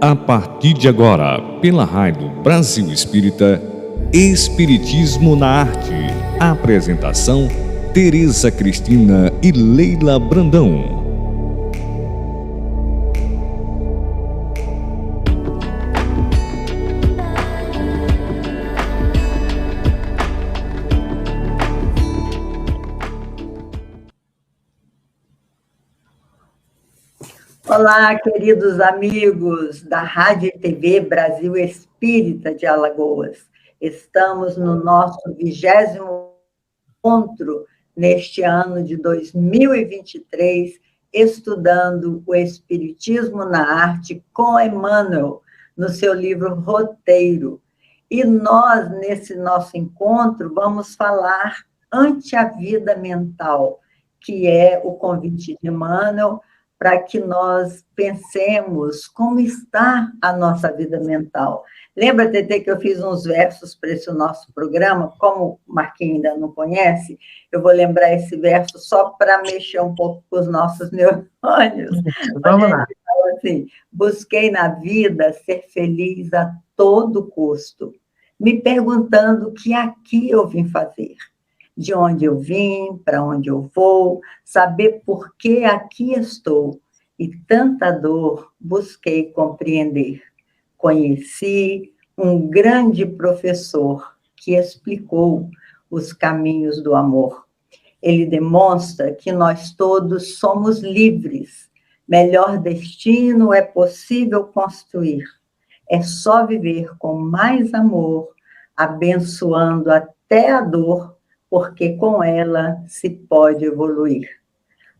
A partir de agora, pela Rádio Brasil Espírita, Espiritismo na Arte. Apresentação: Tereza Cristina e Leila Brandão. Olá, queridos amigos da Rádio e TV Brasil Espírita de Alagoas. Estamos no nosso 20º encontro neste ano de 2023, estudando o Espiritismo na Arte com Emmanuel, no seu livro Roteiro. E nós, nesse nosso encontro, vamos falar ante a vida mental, que é o convite de Emmanuel, para que nós pensemos como está a nossa vida mental. Lembra, Tetê, que eu fiz uns versos para esse nosso programa? Como o Marquinhos ainda não conhece, eu vou lembrar esse verso só para mexer um pouco com os nossos neurônios. Vamos lá. Assim, busquei na vida ser feliz a todo custo, me perguntando o que aqui eu vim fazer. De onde eu vim, para onde eu vou, saber por que aqui estou. E tanta dor busquei compreender. Conheci um grande professor que explicou os caminhos do amor. Ele demonstra que nós todos somos livres. Melhor destino é possível construir. É só viver com mais amor, abençoando até a dor, porque com ela se pode evoluir.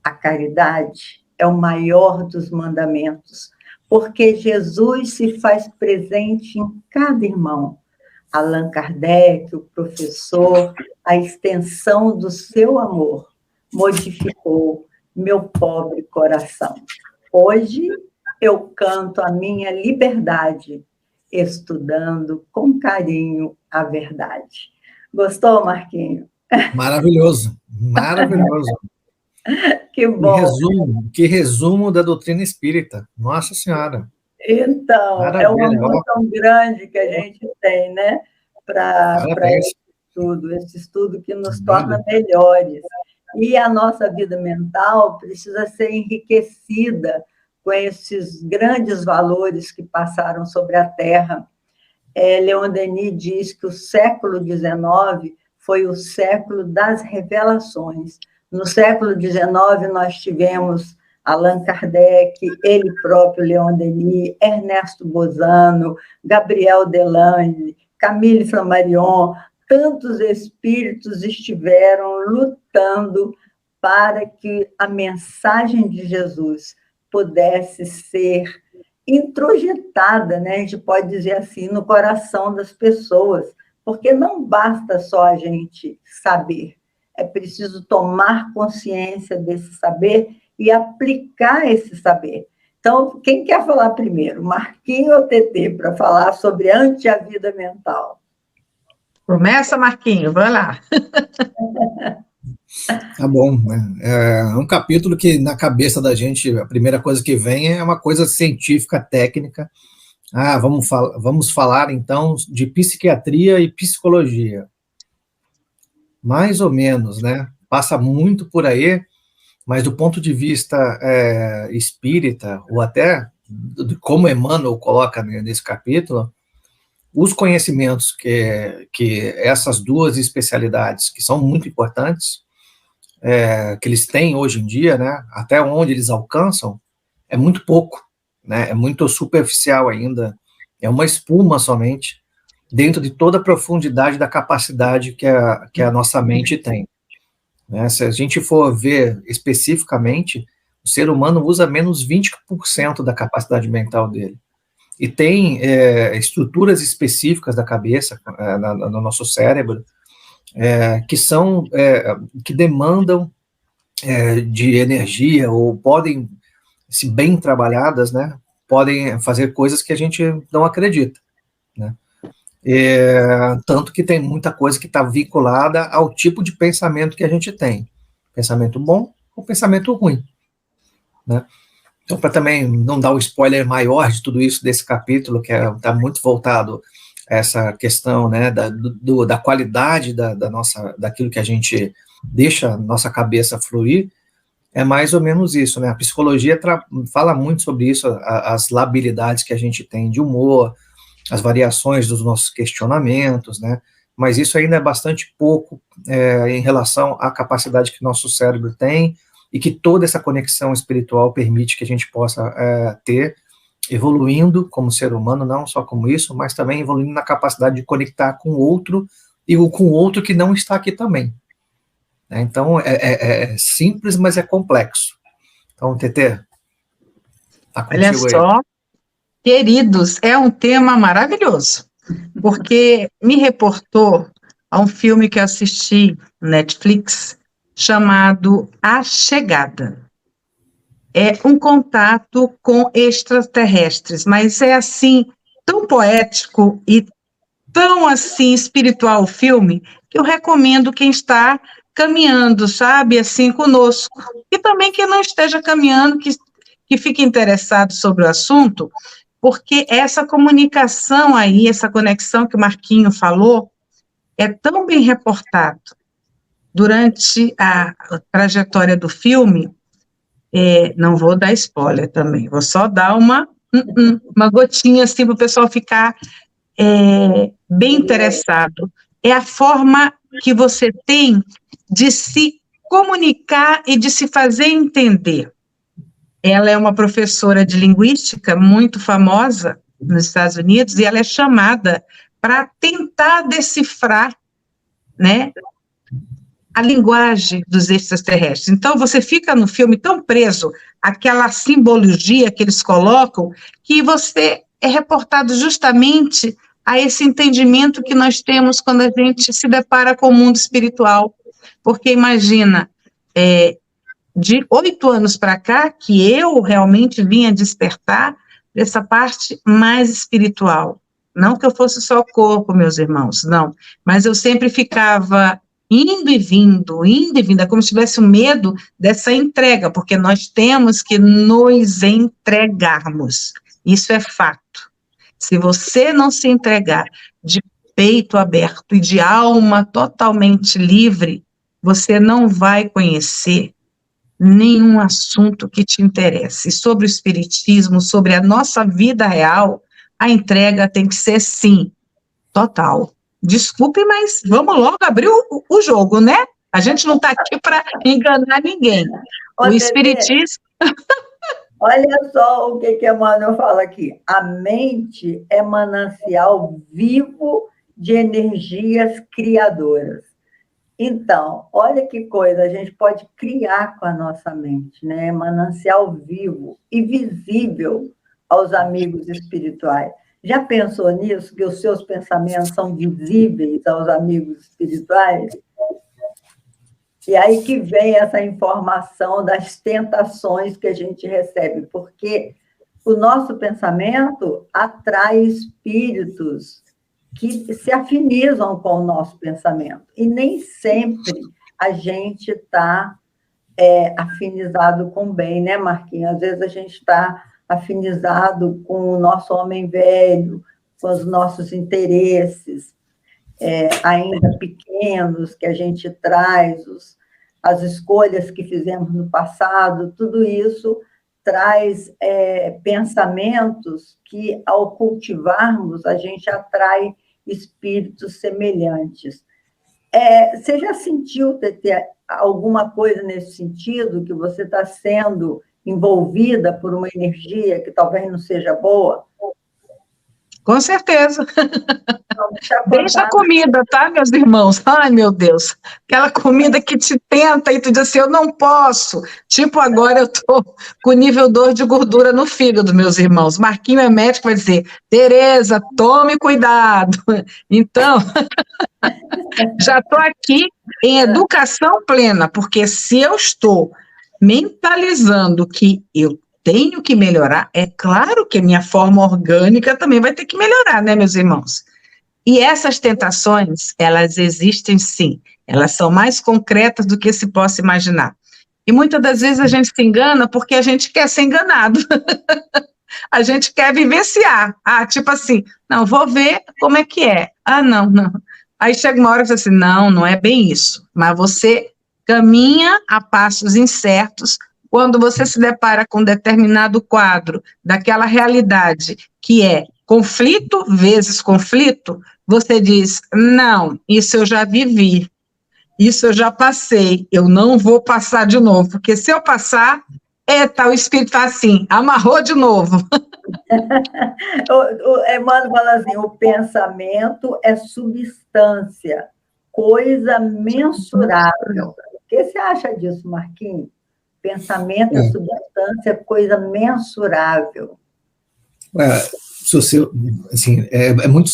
A caridade é o maior dos mandamentos, porque Jesus se faz presente em cada irmão. Allan Kardec, o professor, a extensão do seu amor, modificou meu pobre coração. Hoje eu canto a minha liberdade, estudando com carinho a verdade. Gostou, Marquinhos? Maravilhoso, maravilhoso. Que bom. Que resumo da doutrina espírita. Nossa Senhora. Então, Maravilha, é um amor tão grande que a gente tem, né? Para esse estudo que nos torna melhores. E a nossa vida mental precisa ser enriquecida com esses grandes valores que passaram sobre a Terra. Leon Denis diz que o século XIX foi o século das revelações. No século XIX, nós tivemos Allan Kardec, ele próprio, Leon Denis, Ernesto Bozano, Gabriel Delange, Camille Flammarion, tantos espíritos estiveram lutando para que a mensagem de Jesus pudesse ser introjetada, né? A gente pode dizer assim, no coração das pessoas, porque não basta só a gente saber, é preciso tomar consciência desse saber e aplicar esse saber. Então, quem quer falar primeiro, Marquinhos ou Tetê, para falar sobre ante a vida mental? Começa, Marquinhos, vai lá. Tá bom. É um capítulo que, na cabeça da gente, a primeira coisa que vem é uma coisa científica, técnica. Vamos falar, então, de psiquiatria e psicologia. Mais ou menos, né? Passa muito por aí, mas do ponto de vista espírita, ou até como Emmanuel coloca nesse capítulo, os conhecimentos que essas duas especialidades, que são muito importantes, que eles têm hoje em dia, né, até onde eles alcançam, é muito pouco, né, é muito superficial ainda, é uma espuma somente, dentro de toda a profundidade da capacidade que a nossa mente tem. Né? Se a gente for ver especificamente, o ser humano usa menos 20% da capacidade mental dele. E tem estruturas específicas da cabeça, no nosso cérebro, que demandam de energia, ou podem, se bem trabalhadas, né, podem fazer coisas que a gente não acredita, né? Tanto que tem muita coisa que está vinculada ao tipo de pensamento que a gente tem. Pensamento bom ou pensamento ruim, né? Então, para também não dar um spoiler maior de tudo isso, desse capítulo, que está muito voltado a essa questão, né, da qualidade daquilo que a gente deixa a nossa cabeça fluir, é mais ou menos isso, né? A psicologia fala muito sobre isso, as labilidades que a gente tem de humor, as variações dos nossos questionamentos, né? Mas isso ainda é bastante pouco em relação à capacidade que nosso cérebro tem e que toda essa conexão espiritual permite que a gente possa ter, evoluindo como ser humano, não só como isso, mas também evoluindo na capacidade de conectar com o outro e com o outro que não está aqui também. Então, é simples, mas é complexo. Então, Tetê, tá contigo aí. Olha só, queridos, é um tema maravilhoso, porque me reportou a um filme que eu assisti no Netflix, chamado A Chegada. É um contato com extraterrestres, mas é assim, tão poético e tão assim espiritual o filme, que eu recomendo quem está caminhando, sabe, assim, conosco. E também quem não esteja caminhando, que fique interessado sobre o assunto, porque essa comunicação aí, essa conexão que o Marquinho falou, é tão bem reportado durante a trajetória do filme. Não vou dar spoiler também, vou só dar uma gotinha assim para o pessoal ficar bem interessado. É a forma que você tem de se comunicar e de se fazer entender. Ela é uma professora de linguística muito famosa nos Estados Unidos e ela é chamada para tentar decifrar, né, a linguagem dos extraterrestres. Então, você fica no filme tão preso àquela simbologia que eles colocam, que você é reportado justamente a esse entendimento que nós temos quando a gente se depara com o mundo espiritual. Porque imagina, de 8 anos para cá, que eu realmente vinha despertar dessa parte mais espiritual. Não que eu fosse só corpo, meus irmãos, não. Mas eu sempre ficava indo e vindo, é como se tivesse um medo dessa entrega, porque nós temos que nos entregarmos. Isso é fato. Se você não se entregar de peito aberto e de alma totalmente livre, você não vai conhecer nenhum assunto que te interesse. E sobre o espiritismo, sobre a nossa vida real, a entrega tem que ser, sim, total. Desculpe, mas vamos logo abrir o jogo, né? A gente não está aqui para enganar ninguém. O espiritismo... Olha só o que Emmanuel fala aqui. A mente é manancial vivo de energias criadoras. Então, olha que coisa, a gente pode criar com a nossa mente, né? Manancial vivo e visível aos amigos espirituais. Já pensou nisso, que os seus pensamentos são visíveis aos amigos espirituais? E aí que vem essa informação das tentações que a gente recebe, porque o nosso pensamento atrai espíritos que se afinizam com o nosso pensamento. E nem sempre a gente está afinizado com o bem, né, Marquinhos? Às vezes a gente está afinizado com o nosso homem velho, com os nossos interesses ainda pequenos que a gente traz, as escolhas que fizemos no passado, tudo isso traz pensamentos que, ao cultivarmos, a gente atrai espíritos semelhantes. Você já sentiu, Tetê, alguma coisa nesse sentido, que você está sendo envolvida por uma energia que talvez não seja boa? Com certeza. Deixa a comida, tá, meus irmãos? Ai, meu Deus. Aquela comida que te tenta e tu diz assim, eu não posso. Tipo, agora eu tô com nível 2 de gordura no fígado, meus irmãos. Marquinho é médico, vai dizer, Tereza, tome cuidado. Então, já estou aqui em educação plena, porque se eu estou mentalizando que eu tenho que melhorar, é claro que a minha forma orgânica também vai ter que melhorar, né, meus irmãos? E essas tentações, elas existem sim, elas são mais concretas do que se possa imaginar. E muitas das vezes a gente se engana porque a gente quer ser enganado. A gente quer vivenciar. Ah, tipo assim, não, vou ver como é que é. Ah, não, não. Aí chega uma hora que você diz assim, não, não é bem isso. Mas você caminha a passos incertos quando você se depara com um determinado quadro daquela realidade que é conflito vezes conflito, você diz, não, isso eu já vivi, isso eu já passei, eu não vou passar de novo, porque se eu passar, o espírito está assim, amarrou de novo. O Emmanuel fala assim, o pensamento é substância, coisa mensurável. O que você acha disso, Marquinhos? Pensamento é substância, coisa mensurável. Se você, assim, é muito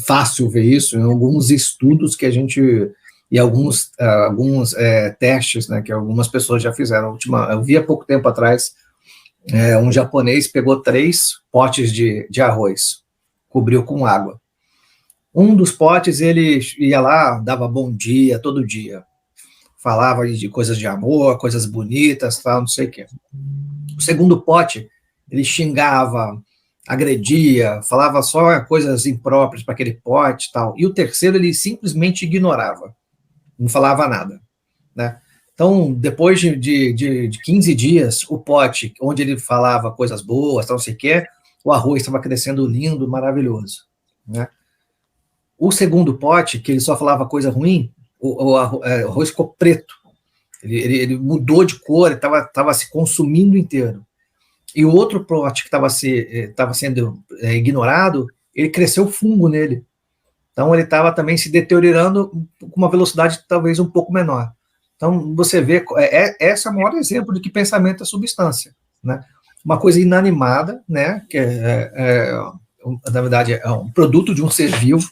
fácil ver isso em alguns estudos que a gente, e alguns testes, né, que algumas pessoas já fizeram. Eu vi há pouco tempo atrás, um japonês pegou 3 potes de arroz, cobriu com água. Um dos potes, ele ia lá, dava bom dia todo dia, falava de coisas de amor, coisas bonitas, tal, não sei o quê. O segundo pote, ele xingava, agredia, falava só coisas impróprias para aquele pote, tal. E o terceiro, ele simplesmente ignorava, não falava nada, né? Então, depois de 15 dias, o pote, onde ele falava coisas boas, tal, não sei o quê, o arroz estava crescendo lindo, maravilhoso, né? O segundo pote, que ele só falava coisa ruim, o arroz ficou preto. Ele mudou de cor, ele estava se consumindo inteiro. E o outro pote que estava sendo ignorado, ele cresceu fungo nele. Então, ele estava também se deteriorando com uma velocidade talvez um pouco menor. Então, você vê, esse é o maior exemplo de que pensamento é substância, né? Uma coisa inanimada, né, que na verdade, é um produto de um ser vivo,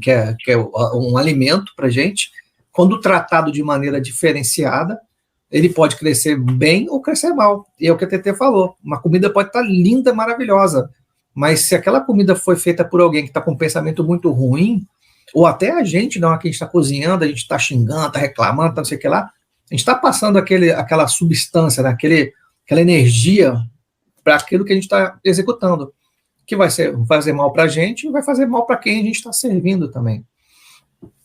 que é um alimento para a gente. Quando tratado de maneira diferenciada, ele pode crescer bem ou crescer mal. E é o que a TT falou, uma comida pode estar linda, maravilhosa, mas se aquela comida foi feita por alguém que está com um pensamento muito ruim, ou até a gente, não, que a gente está cozinhando, a gente está xingando, está reclamando, não sei o que lá, a gente está passando aquela substância, né, aquela energia para aquilo que a gente está executando, que vai fazer mal para a gente e vai fazer mal para quem a gente está servindo também.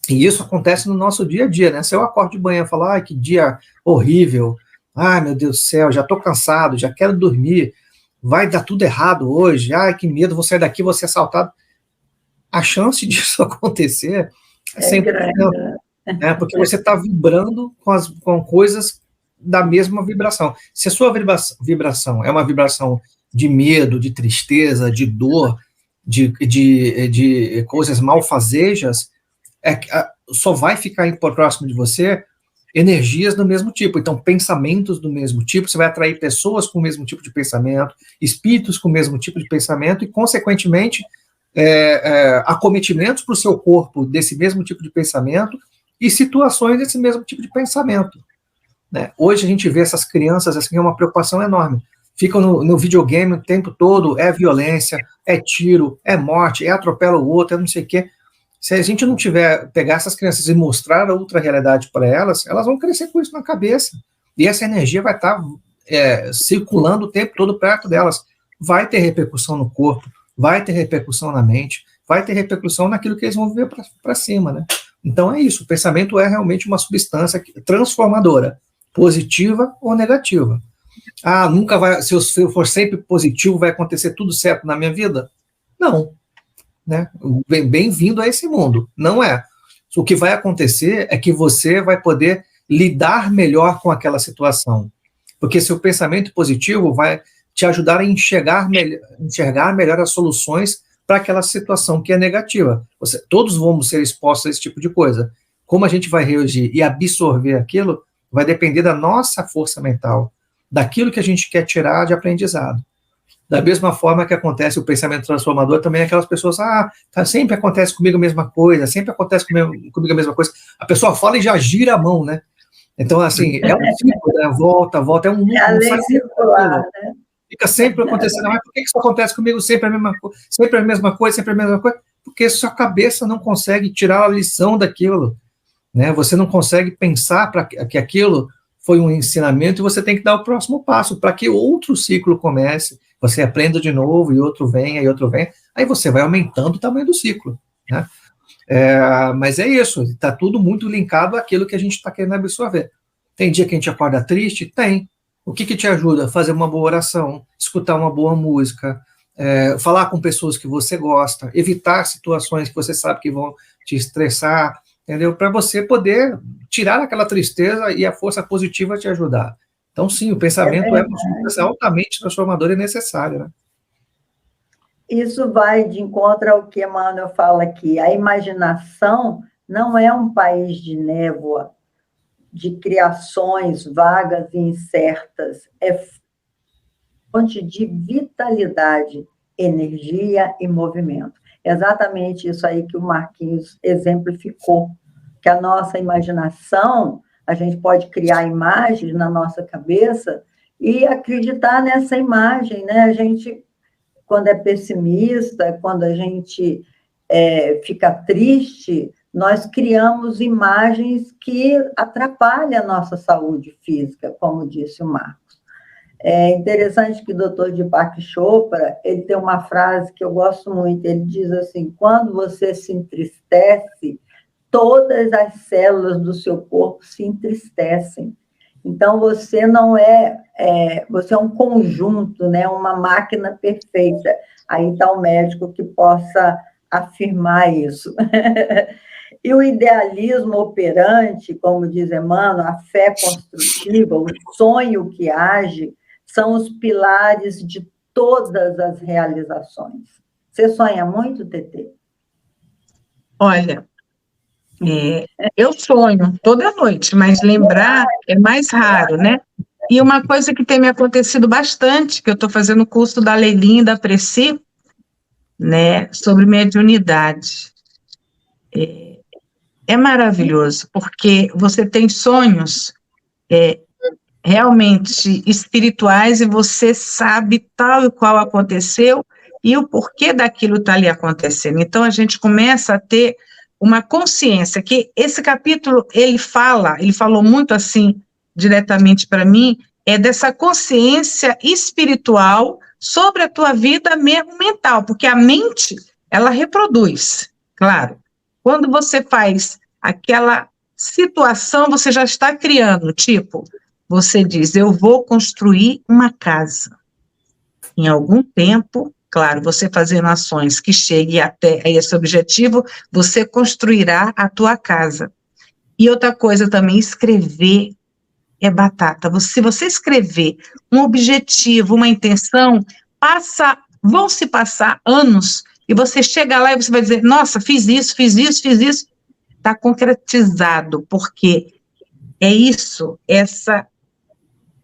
E isso acontece no nosso dia a dia, né? Se eu acordo de manhã e falo, ai, que dia horrível, ai, meu Deus do céu, já estou cansado, já quero dormir, vai dar tudo errado hoje, ai, que medo, vou sair daqui, vou ser assaltado. A chance disso acontecer é 100%, né? Porque você está vibrando com coisas da mesma vibração. Se a sua vibração é uma vibração de medo, de tristeza, de dor, de coisas malfazejas, só vai ficar próximo de você energias do mesmo tipo. Então, pensamentos do mesmo tipo, você vai atrair pessoas com o mesmo tipo de pensamento, espíritos com o mesmo tipo de pensamento e, consequentemente, acometimentos para o seu corpo desse mesmo tipo de pensamento e situações desse mesmo tipo de pensamento, né? Hoje a gente vê essas crianças, assim, é uma preocupação enorme. Ficam no videogame o tempo todo, é violência, é tiro, é morte, atropela o outro, é não sei o quê. Se a gente não pegar essas crianças e mostrar a outra realidade para elas vão crescer com isso na cabeça. E essa energia vai estar circulando o tempo todo perto delas. Vai ter repercussão no corpo, vai ter repercussão na mente, vai ter repercussão naquilo que eles vão ver para cima, né? Então é isso, o pensamento é realmente uma substância transformadora, positiva ou negativa. Ah, nunca vai, se eu for sempre positivo, vai acontecer tudo certo na minha vida? Não. Né? Bem-vindo a esse mundo. Não é. O que vai acontecer é que você vai poder lidar melhor com aquela situação. Porque seu pensamento positivo vai te ajudar a enxergar melhor as soluções para aquela situação que é negativa. Todos vamos ser expostos a esse tipo de coisa. Como a gente vai reagir e absorver aquilo, vai depender da nossa força mental, daquilo que a gente quer tirar de aprendizado. Da mesma forma que acontece o pensamento transformador, também aquelas pessoas, sempre acontece comigo a mesma coisa, sempre acontece comigo a mesma coisa. A pessoa fala e já gira a mão, né? Então, assim, é um ciclo, né? Volta, é um circular, né? Fica sempre acontecendo, mas por que isso acontece comigo sempre a mesma coisa, sempre a mesma coisa, sempre a mesma coisa? Porque sua cabeça não consegue tirar a lição daquilo, né? Você não consegue pensar para que aquilo foi um ensinamento e você tem que dar o próximo passo para que outro ciclo comece, você aprenda de novo e outro venha, aí você vai aumentando o tamanho do ciclo, né? Mas é isso, está tudo muito linkado àquilo que a gente está querendo absorver. Tem dia que a gente acorda triste? Tem. O que te ajuda? Fazer uma boa oração, escutar uma boa música, falar com pessoas que você gosta, evitar situações que você sabe que vão te estressar, entendeu? Para você poder tirar aquela tristeza e a força positiva te ajudar. Então, sim, o pensamento é altamente transformador e necessário, né? Isso vai de encontro ao que Emmanuel fala aqui. A imaginação não é um país de névoa, de criações vagas e incertas. É fonte de vitalidade, energia e movimento. É exatamente isso aí que o Marquinhos exemplificou, que a nossa imaginação, a gente pode criar imagens na nossa cabeça e acreditar nessa imagem, né? A gente, quando é pessimista, quando a gente fica triste, nós criamos imagens que atrapalham a nossa saúde física, como disse o Marcos. É interessante que o Dr. Deepak Chopra, ele tem uma frase que eu gosto muito, ele diz assim, quando você se entristece, todas as células do seu corpo se entristecem. Então, você não você é um conjunto, né? Uma máquina perfeita. Aí está o médico que possa afirmar isso. E o idealismo operante, como diz Emmanuel, a fé construtiva, o sonho que age, são os pilares de todas as realizações. Você sonha muito, Tetê? Olha, eu sonho toda noite, mas lembrar é mais raro, né? E uma coisa que tem me acontecido bastante, que eu estou fazendo o curso da Leilinha e da Preci, né, sobre mediunidade. É maravilhoso, porque você tem sonhos realmente espirituais e você sabe tal e qual aconteceu e o porquê daquilo está ali acontecendo. Então, a gente começa a ter uma consciência, que esse capítulo, ele falou muito assim, diretamente para mim, dessa consciência espiritual sobre a tua vida mesmo mental, porque a mente, ela reproduz, claro. Quando você faz aquela situação, você já está criando, tipo, você diz, eu vou construir uma casa. Em algum tempo, claro, você fazendo ações que cheguem até esse objetivo, você construirá a tua casa. E outra coisa também, escrever é batata. Se você escrever um objetivo, uma intenção, vão se passar anos, e você chega lá e você vai dizer, nossa, fiz isso, está concretizado, porque é isso, essa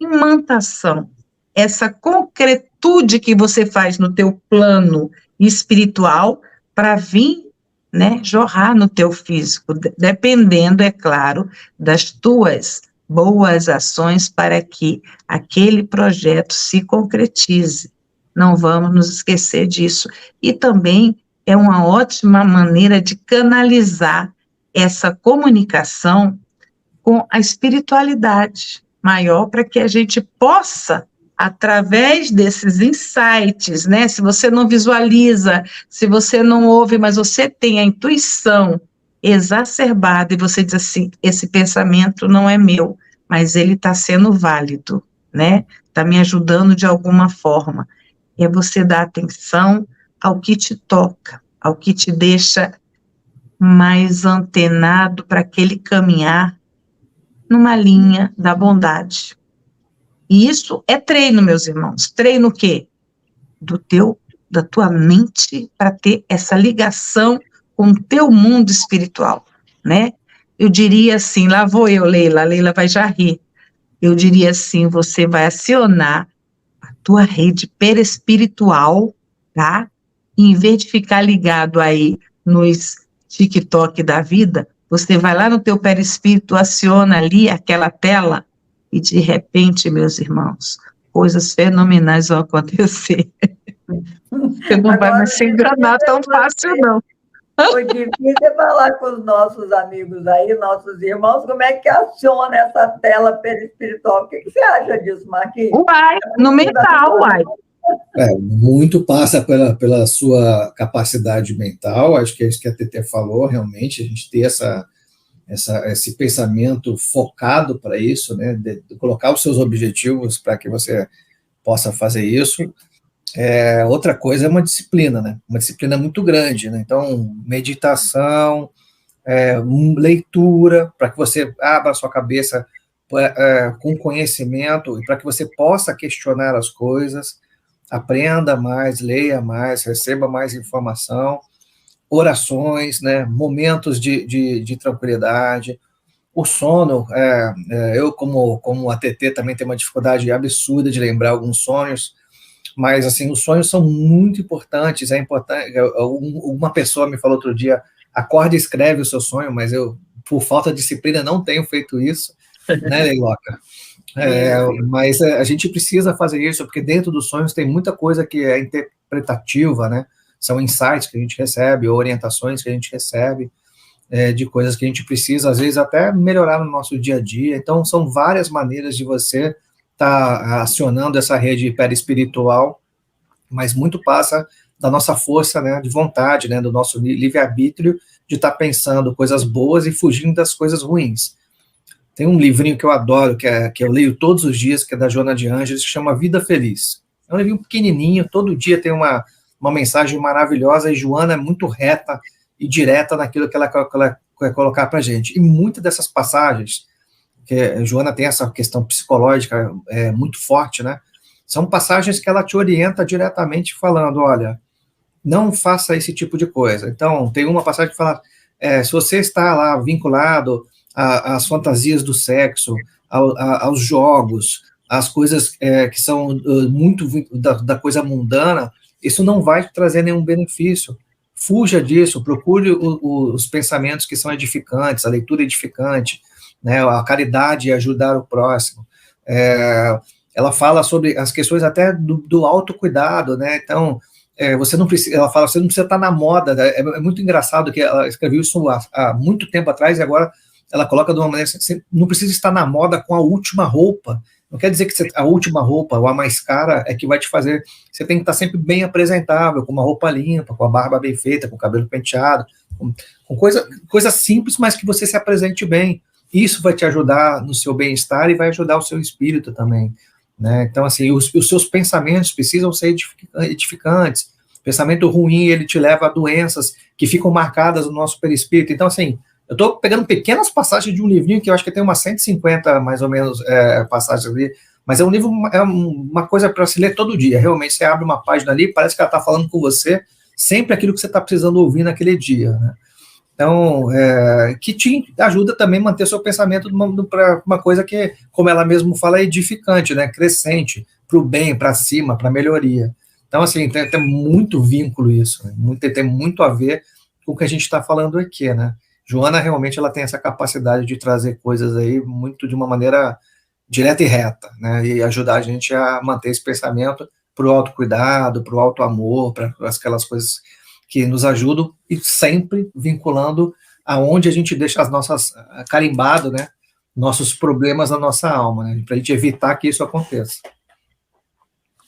imantação, essa concretude que você faz no teu plano espiritual para vir, né, jorrar no teu físico, dependendo, é claro, das tuas boas ações para que aquele projeto se concretize. Não vamos nos esquecer disso. E também é uma ótima maneira de canalizar essa comunicação com a espiritualidade maior, para que a gente possa, através desses insights, né? Se você não visualiza, se você não ouve, mas você tem a intuição exacerbada e você diz assim, esse pensamento não é meu, mas ele está sendo válido, né? Está me ajudando de alguma forma. É você dar atenção ao que te toca, ao que te deixa mais antenado para aquele caminhar numa linha da bondade. E isso é treino, meus irmãos. Treino o quê? Da tua mente para ter essa ligação com o teu mundo espiritual, né? Eu diria assim, lá vou eu, Leila, a Leila vai já rir. Eu diria assim, você vai acionar a tua rede perespiritual, tá? E em vez de ficar ligado aí nos TikTok da vida, você vai lá no teu perispírito, aciona ali aquela tela e de repente, meus irmãos, coisas fenomenais vão acontecer. Você não vai mais se enganar tão fácil, não. O difícil é falar com os nossos amigos aí, nossos irmãos, como é que aciona essa tela perispiritual. O que você acha disso, Marquinhos? Uai, no mental, uai. Muito passa pela sua capacidade mental, acho que é isso que a TT falou, realmente, a gente ter esse pensamento focado para isso, né, de colocar os seus objetivos para que você possa fazer isso. Outra coisa é uma disciplina, né, uma disciplina muito grande, né, então, meditação, leitura, para que você abra a sua cabeça com conhecimento, e para que você possa questionar as coisas, aprenda mais, leia mais, receba mais informação, orações, né, momentos de tranquilidade, o sono, eu como a TT também tenho uma dificuldade absurda de lembrar alguns sonhos, mas assim, os sonhos são muito importantes, é importante, uma pessoa me falou outro dia, acorde e escreve o seu sonho, mas eu, por falta de disciplina, não tenho feito isso, né, Leiloca? Mas a gente precisa fazer isso, porque dentro dos sonhos tem muita coisa que é interpretativa, né? São insights que a gente recebe, ou orientações que a gente recebe, de coisas que a gente precisa, às vezes, até melhorar no nosso dia a dia. Então, são várias maneiras de você estar acionando essa rede perispiritual, mas muito passa da nossa força, né, de vontade, né, do nosso livre-arbítrio, de estar pensando coisas boas e fugindo das coisas ruins. Tem um livrinho que eu adoro, que eu leio todos os dias, que é da Joana de Ângeles, que chama Vida Feliz. É um livrinho pequenininho, todo dia tem uma mensagem maravilhosa, e Joana é muito reta e direta naquilo que ela quer colocar para a gente. E muitas dessas passagens, que a Joana tem essa questão psicológica muito forte, né? São passagens que ela te orienta diretamente falando, olha, não faça esse tipo de coisa. Então, tem uma passagem que fala, se você está lá vinculado às fantasias do sexo, aos jogos, às coisas que são muito da coisa mundana, isso não vai te trazer nenhum benefício. Fuja disso, procure os pensamentos que são edificantes, a leitura edificante, né, a caridade e ajudar o próximo. Ela fala sobre as questões até do autocuidado, né? Então, você não precisa, ela fala, você não precisa estar na moda, né? É muito engraçado que ela escreveu isso há muito tempo atrás, e agora ela coloca de uma maneira, você não precisa estar na moda com a última roupa, não quer dizer que a última roupa, ou a mais cara, é que vai te fazer, você tem que estar sempre bem apresentável, com uma roupa limpa, com a barba bem feita, com o cabelo penteado, com coisa simples, mas que você se apresente bem. Isso vai te ajudar no seu bem-estar e vai ajudar o seu espírito também, né? Então, assim, os seus pensamentos precisam ser edificantes. Pensamento ruim, ele te leva a doenças que ficam marcadas no nosso perispírito. Então, assim, eu estou pegando pequenas passagens de um livrinho, que eu acho que tem umas 150, mais ou menos, passagens ali, mas é um livro, é uma coisa para se ler todo dia. Realmente, você abre uma página ali, parece que ela está falando com você, sempre aquilo que você está precisando ouvir naquele dia, né? Então, que te ajuda também a manter seu pensamento para uma coisa que, como ela mesmo fala, é edificante, né? Crescente, para o bem, para cima, para melhoria. Então, assim, tem muito vínculo isso, né? Tem muito a ver com o que a gente está falando aqui, né? Joana, realmente, ela tem essa capacidade de trazer coisas aí muito de uma maneira direta e reta, né? E ajudar a gente a manter esse pensamento para o autocuidado, para o autoamor, para aquelas coisas que nos ajudam, e sempre vinculando aonde a gente deixa as nossas, carimbado, né, nossos problemas na nossa alma, né, para a gente evitar que isso aconteça.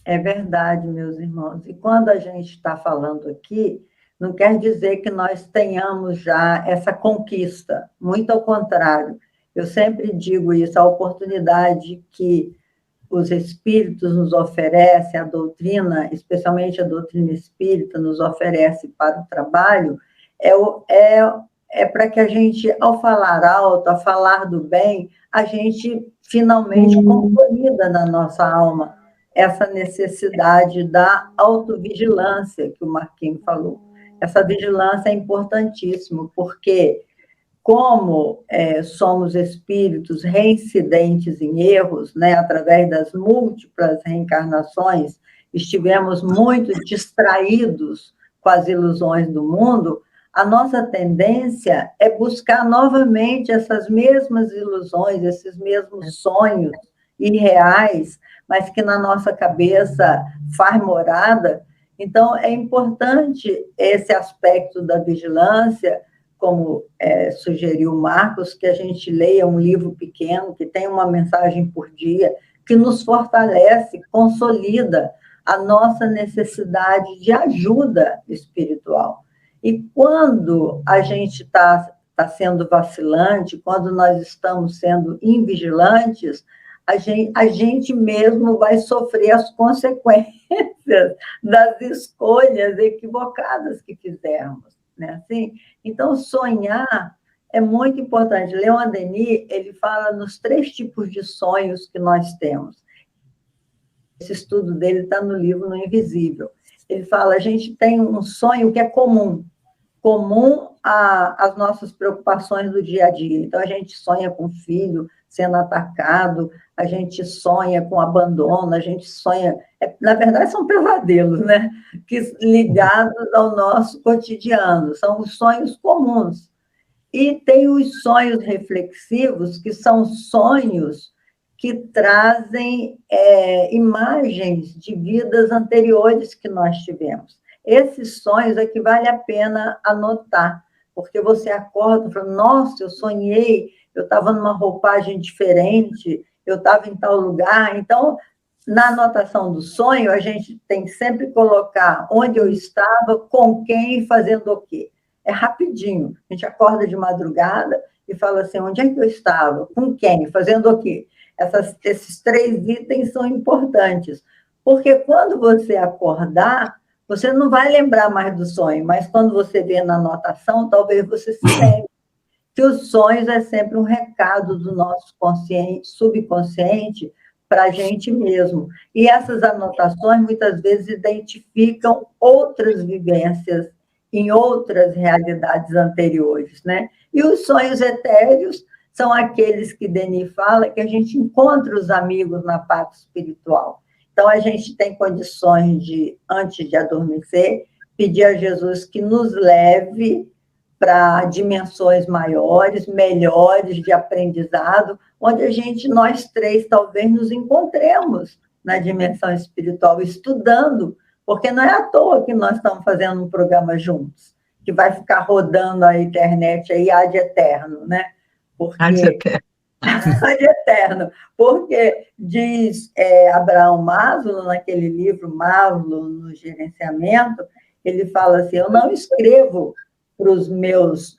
É verdade, meus irmãos. E quando a gente está falando aqui, não quer dizer que nós tenhamos já essa conquista. Muito ao contrário. Eu sempre digo isso, a oportunidade que os espíritos nos oferecem, a doutrina, especialmente a doutrina espírita, nos oferece para o trabalho, é para que a gente, ao falar alto, a falar do bem, a gente finalmente consolida na nossa alma essa necessidade da autovigilância que o Marquinhos falou. Essa vigilância é importantíssima, porque como somos espíritos reincidentes em erros, né, através das múltiplas reencarnações, estivemos muito distraídos com as ilusões do mundo, a nossa tendência é buscar novamente essas mesmas ilusões, esses mesmos sonhos irreais, mas que na nossa cabeça faz morada, Então, é importante esse aspecto da vigilância, como sugeriu o Marcos, que a gente leia um livro pequeno, que tem uma mensagem por dia, que nos fortalece, consolida a nossa necessidade de ajuda espiritual. E quando a gente está sendo vacilante, quando nós estamos sendo invigilantes, a gente mesmo vai sofrer as consequências das escolhas equivocadas que fizermos, né? Assim, então, sonhar é muito importante. Leon Denis, ele fala nos 3 tipos de sonhos que nós temos. Esse estudo dele está no livro No Invisível. Ele fala, a gente tem um sonho que é comum às nossas preocupações do dia a dia. Então, a gente sonha com o filho sendo atacado, a gente sonha com abandono, a gente sonha... na verdade, são pesadelos, né? Ligados ao nosso cotidiano. São os sonhos comuns. E tem os sonhos reflexivos, que são sonhos que trazem imagens de vidas anteriores que nós tivemos. Esses sonhos é que vale a pena anotar, porque você acorda e fala, nossa, eu sonhei, eu estava numa roupagem diferente, eu estava em tal lugar. Então, na anotação do sonho, a gente tem que sempre colocar onde eu estava, com quem e fazendo o quê. É rapidinho. A gente acorda de madrugada e fala assim, onde é que eu estava, com quem, fazendo o quê. Esses 3 itens são importantes, porque quando você acordar, você não vai lembrar mais do sonho, mas quando você vê na anotação, talvez você se lembre que os sonhos é sempre um recado do nosso subconsciente para a gente mesmo. E essas anotações, muitas vezes, identificam outras vivências em outras realidades anteriores, né? E os sonhos etéreos são aqueles que Denis fala que a gente encontra os amigos na parte espiritual. Então, a gente tem condições de, antes de adormecer, pedir a Jesus que nos leve para dimensões maiores, melhores de aprendizado, onde nós 3, talvez nos encontremos na dimensão espiritual, estudando, porque não é à toa que nós estamos fazendo um programa juntos, que vai ficar rodando a internet aí ad eterno, né? Porque... ad eterno, porque diz Abraham Maslow, naquele livro Maslow no Gerenciamento, ele fala assim, eu não escrevo para os meus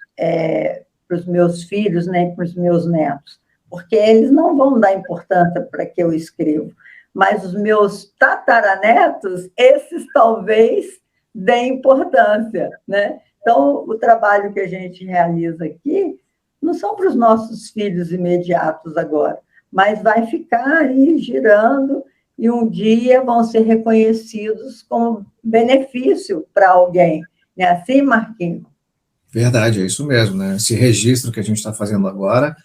filhos, nem para os meus netos, porque eles não vão dar importância para que eu escrevo, mas os meus tataranetos, esses talvez deem importância, né? Então, o trabalho que a gente realiza aqui não são para os nossos filhos imediatos agora, mas vai ficar aí girando e um dia vão ser reconhecidos como benefício para alguém. Não é assim, Marquinhos? Verdade, é isso mesmo, né? Esse registro que a gente está fazendo agora,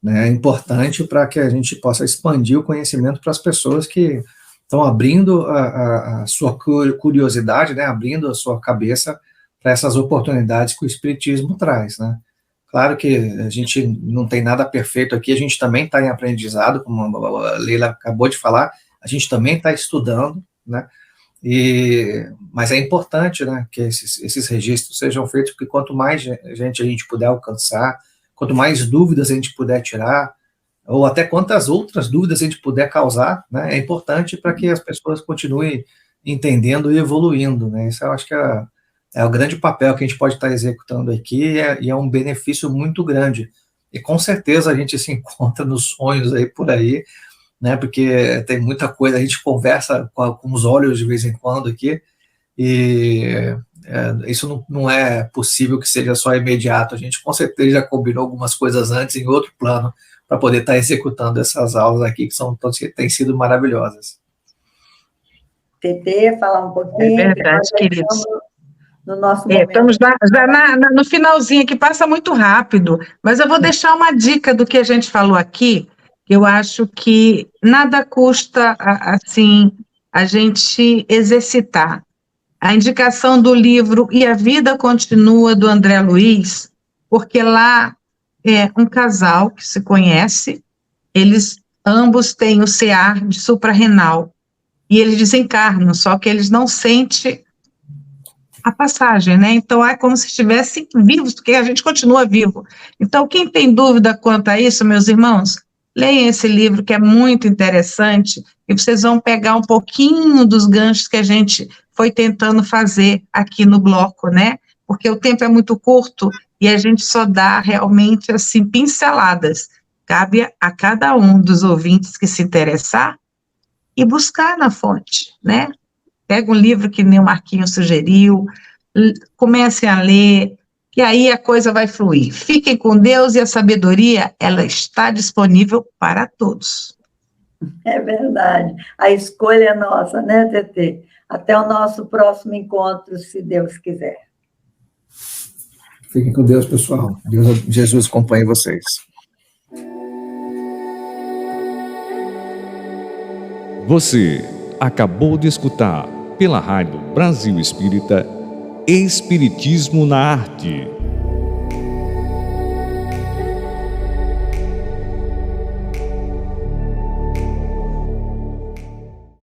né, é importante para que a gente possa expandir o conhecimento para as pessoas que estão abrindo a sua curiosidade, né, abrindo a sua cabeça para essas oportunidades que o Espiritismo traz, né? Claro que a gente não tem nada perfeito aqui, a gente também está em aprendizado, como a Leila acabou de falar, a gente também está estudando, né? Mas é importante, né, que esses registros sejam feitos, porque quanto mais gente a gente puder alcançar, quanto mais dúvidas a gente puder tirar, ou até quantas outras dúvidas a gente puder causar, né, é importante para que as pessoas continuem entendendo e evoluindo, né? Isso eu acho que é o grande papel que a gente pode estar executando aqui, e é um benefício muito grande. E com certeza a gente se encontra nos sonhos aí por aí, né, porque tem muita coisa, a gente conversa com os olhos de vez em quando aqui, e isso não é possível que seja só imediato, a gente com certeza já combinou algumas coisas antes em outro plano, para poder estar executando essas aulas aqui, que têm sido maravilhosas. Tetê, falar um pouquinho. É verdade, queridos. No nosso momento. Estamos já no finalzinho, que passa muito rápido, mas eu vou deixar uma dica do que a gente falou aqui. Eu acho que nada custa, assim, a gente exercitar. A indicação do livro E a Vida Continua, do André Luiz, porque lá é um casal que se conhece, eles ambos têm o CA de suprarrenal, e eles desencarnam, só que eles não sentem a passagem, né? Então é como se estivessem vivos, porque a gente continua vivo. Então, quem tem dúvida quanto a isso, meus irmãos, leiam esse livro que é muito interessante e vocês vão pegar um pouquinho dos ganchos que a gente foi tentando fazer aqui no bloco, né? Porque o tempo é muito curto e a gente só dá realmente assim pinceladas. Cabe a cada um dos ouvintes que se interessar e buscar na fonte, né? Pega um livro que nem o Marquinhos sugeriu, comecem a ler, e aí a coisa vai fluir. Fiquem com Deus e a sabedoria, ela está disponível para todos. É verdade. A escolha é nossa, né, Tetê? Até o nosso próximo encontro, se Deus quiser. Fiquem com Deus, pessoal. Jesus acompanhe vocês. Você acabou de escutar, pela Rádio Brasil Espírita, Espiritismo na Arte.